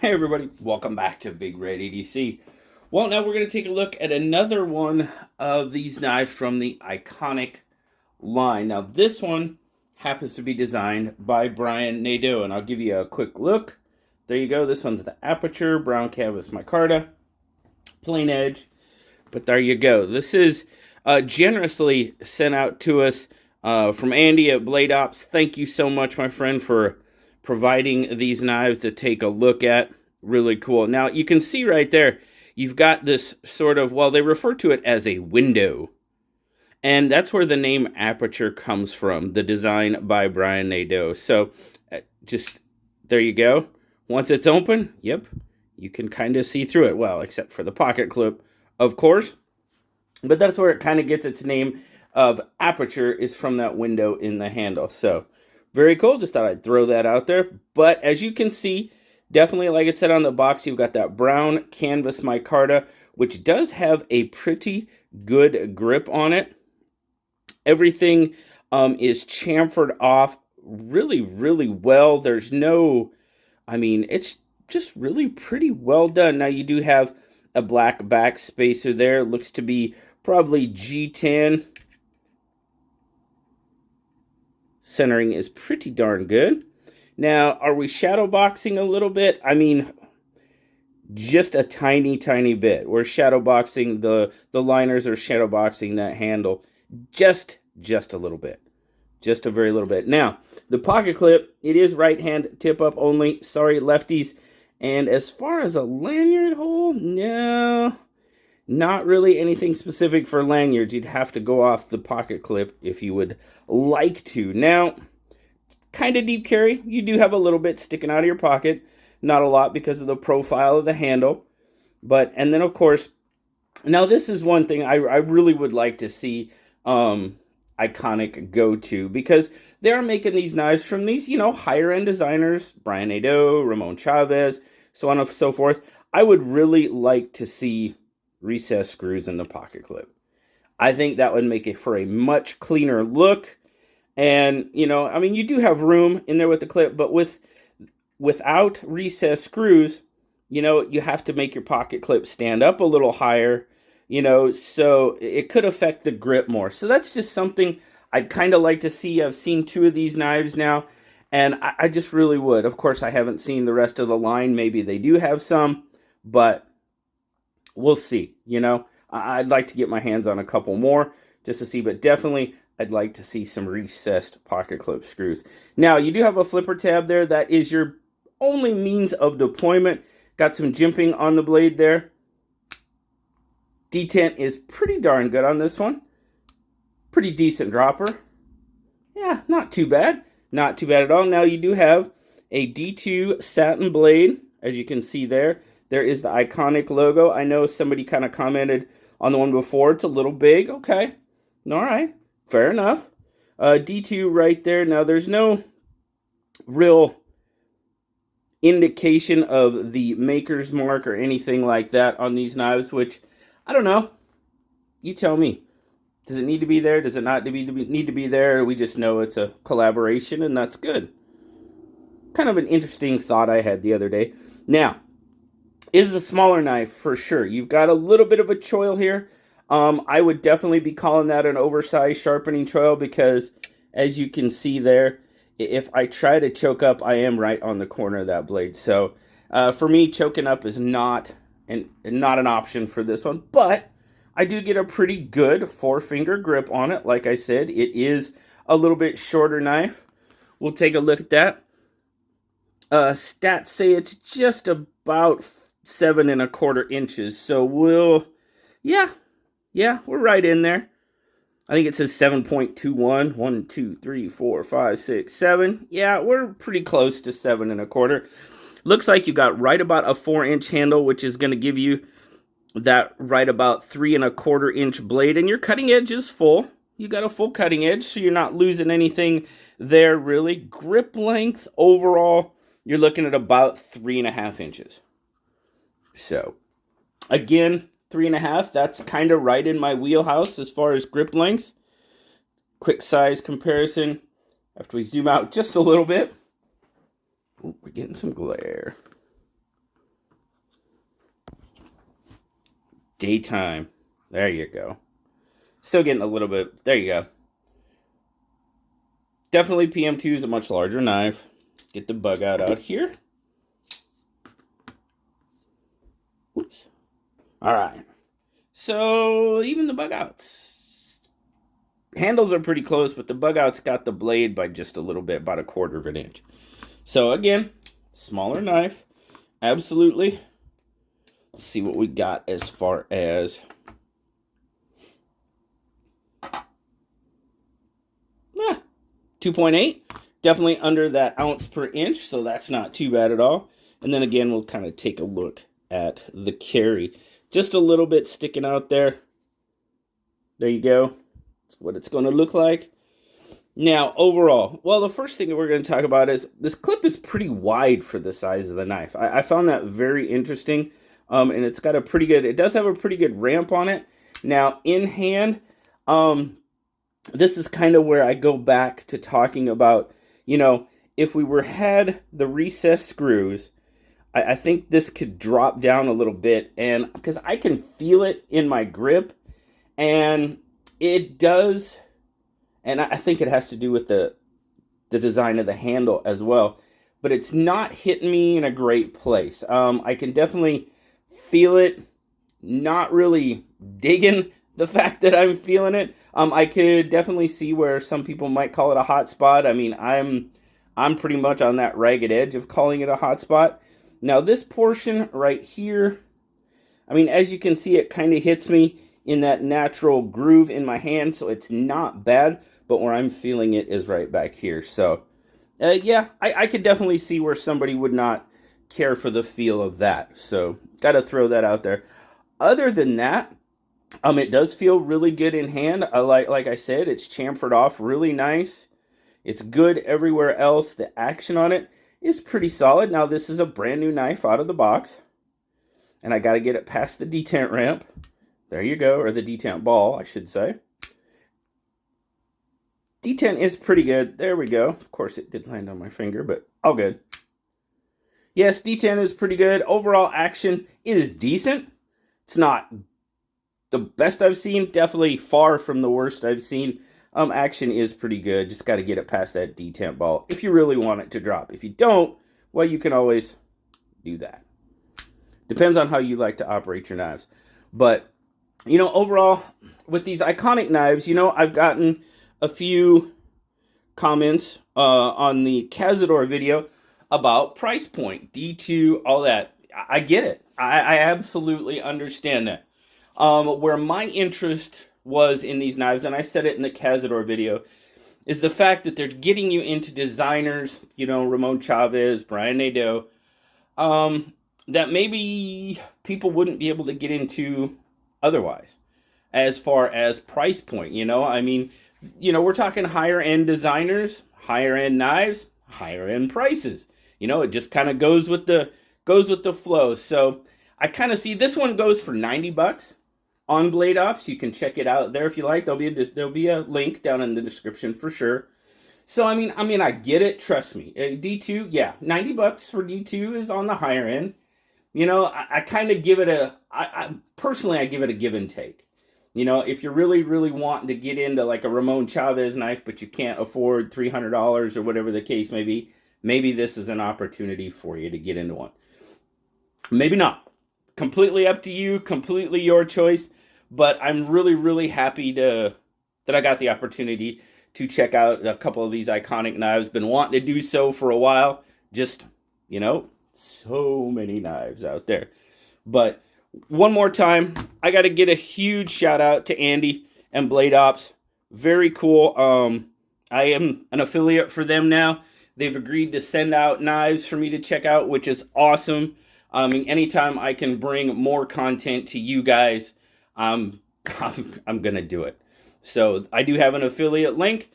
Hey everybody, welcome back to BigRedEDC. Well, now we're going to take a look at another one of these knives from the Eikonic line. Now this one happens to be designed by Brighten Blades, and I'll give you a quick look. There you go, this one's the Aperture, brown canvas micarta, plain edge, but there you go. This is generously sent out to us from Andy at Blade Ops. Thank you so much, my friend, for providing these knives to take a look at. Really cool. Now you can see right there, you've got this sort of, well, they refer to it as a window. And that's where the name Aperture comes from, the design by Brighten Blades. So just, there you go. Once it's open, yep, you can kind of see through it. Well, except for the pocket clip, of course. But that's where it kind of gets its name of Aperture, is from that window in the handle. So very cool. Just thought I'd throw that out there. But as you can see, definitely, like I said on the box, you've got that brown canvas micarta, which does have a pretty good grip on it. Everything is chamfered off really, really well. There's no, I mean, it's just really pretty well done. Now you do have a black back spacer there. It looks to be probably G10. Centering is pretty darn good. Now, are we shadow boxing a little bit? I mean, just a tiny, tiny bit. We're shadow boxing, the liners are shadow boxing that handle just a little bit. Just a very little bit. Now, the pocket clip, it is right hand tip up only. Sorry, lefties. And as far as a lanyard hole, no, not really anything specific for lanyards. You'd have to go off the pocket clip if you would like to. Now, kind of deep carry. You do have a little bit sticking out of your pocket. Not a lot because of the profile of the handle. But, and then of course, now this is one thing I really would like to see Eikonic go to, because they are making these knives from these, you know, higher end designers, Brighten Blades, Ramon Chavez, so on and so forth. I would really like to see recessed screws in the pocket clip. I think that would make it for a much cleaner look. And, you know, I mean, you do have room in there with the clip, but without recessed screws, you know, you have to make your pocket clip stand up a little higher, you know, so it could affect the grip more. So that's just something I'd kind of like to see. I've seen two of these knives now, and I just really would. Of course, I haven't seen the rest of the line. Maybe they do have some, but we'll see. You know, I'd like to get my hands on a couple more just to see, but definitely I'd like to see some recessed pocket clip screws. Now, you do have a flipper tab there. That is your only means of deployment. Got some jimping on the blade there. Detent is pretty darn good on this one. Pretty decent dropper. Yeah, not too bad. Not too bad at all. Now, you do have a D2 satin blade, as you can see there. There is the Eikonic logo. I know somebody kind of commented on the one before. It's a little big. Okay. All right. Fair enough. D2 right there. Now, there's no real indication of the maker's mark or anything like that on these knives, which, I don't know. You tell me. Does it need to be there? Does it not need to be there? We just know it's a collaboration, and that's good. Kind of an interesting thought I had the other day. Now, is a smaller knife for sure. You've got a little bit of a choil here. I would definitely be calling that an oversized sharpening choil, because as you can see there, if I try to choke up, I am right on the corner of that blade. So for me, choking up is not an option for this one, but I do get a pretty good 4-finger grip on it. Like I said, it is a little bit shorter knife. We'll take a look at that. Stats say it's just about 7 1/4 inches. So yeah, we're right in there. I think it says 7.21. 1, 2, 3, 4, 5, 6, 7. Yeah, we're pretty close to 7 1/4. Looks like you got right about a 4-inch handle, which is going to give you that right about 3 1/4 inch blade. And your cutting edge is full. You got a full cutting edge, so you're not losing anything there, really. Grip length overall, you're looking at about 3.5 inches. So, again, 3.5, that's kind of right in my wheelhouse as far as grip lengths. Quick size comparison. After we zoom out just a little bit. Ooh, we're getting some glare. Daytime. There you go. Still getting a little bit. There you go. Definitely PM2 is a much larger knife. Get the bug out here. Oops. All right. So even the bug outs. Handles are pretty close, but the bug outs got the blade by just a little bit, about 1/4 of an inch. So again, smaller knife. Absolutely. Let's see what we got as far as 2.8. Definitely under that ounce per inch, so that's not too bad at all. And then again, we'll kind of take a look at the carry. Just a little bit sticking out there. There you go. That's what it's going to look like. Now, overall, well, the first thing that we're going to talk about is this clip is pretty wide for the size of the knife. I found that very interesting, and it's got a pretty good, it does have a pretty good ramp on it. Now, in hand, this is kind of where I go back to talking about, you know, if we had the recessed screws, I think this could drop down a little bit, and because I can feel it in my grip, and it does. And I think it has to do with the design of the handle as well. But it's not hitting me in a great place. I can definitely feel it. Not really digging the fact that I'm feeling it. I could definitely see where some people might call it a hot spot. I mean, I'm pretty much on that ragged edge of calling it a hot spot. Now this portion right here, I mean, as you can see, it kind of hits me in that natural groove in my hand, so it's not bad. But where I'm feeling it is right back here. So, yeah, I could definitely see where somebody would not care for the feel of that. So, got to throw that out there. Other than that, it does feel really good in hand. Like I said, it's chamfered off really nice. It's good everywhere else. The action on it is pretty solid. Now, this is a brand new knife out of the box. And I got to get it past the detent ramp. There you go, or the detent ball, I should say. Detent is pretty good. There we go. Of course, it did land on my finger, but all good. Yes, detent is pretty good. Overall action is decent. It's not the best I've seen. Definitely far from the worst I've seen. Action is pretty good. Just got to get it past that detent ball if you really want it to drop. If you don't, well, you can always do that. Depends on how you like to operate your knives. But, you know, overall, with these Eikonic knives, you know, I've gotten a few comments on the Cazador video about price point, D2, all that. I get it. I absolutely understand that. Where my interest was in these knives, and I said it in the Cazador video, is the fact that they're getting you into designers, you know, Ramon Chavez, Brian Nadeau, that maybe people wouldn't be able to get into otherwise as far as price point, you know? I mean, you know, we're talking higher end designers, higher end knives, higher end prices. You know, it just kind of goes with the flow. So I kind of see this one goes for $90 on Blade Ops. You can check it out there if you like. There'll be a link down in the description for sure. So I mean, I get it. Trust me. D2, yeah, $90 for D2 is on the higher end. You know, I kind of give it personally, I give it a give and take. You know, if you're really, really wanting to get into like a Ramon Chavez knife, but you can't afford $300 or whatever the case may be, maybe this is an opportunity for you to get into one. Maybe not. Completely up to you, completely your choice. But I'm really, really happy that I got the opportunity to check out a couple of these Eikonic knives. Been wanting to do so for a while. Just, you know, so many knives out there. But one more time, I got to get a huge shout out to Andy and Blade Ops. Very cool. I am an affiliate for them now. They've agreed to send out knives for me to check out, which is awesome. I mean, anytime I can bring more content to you guys, I'm gonna do it. So I do have an affiliate link.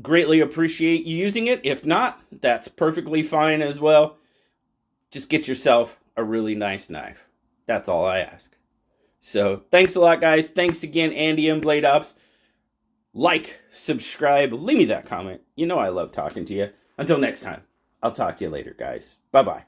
Greatly appreciate you using it. If not, that's perfectly fine as well. Just get yourself a really nice knife. That's all I ask. So thanks a lot, guys. Thanks again, Andy and Blade Ops. Like, subscribe, leave me that comment. You know I love talking to you. Until next time, I'll talk to you later, guys. Bye-bye.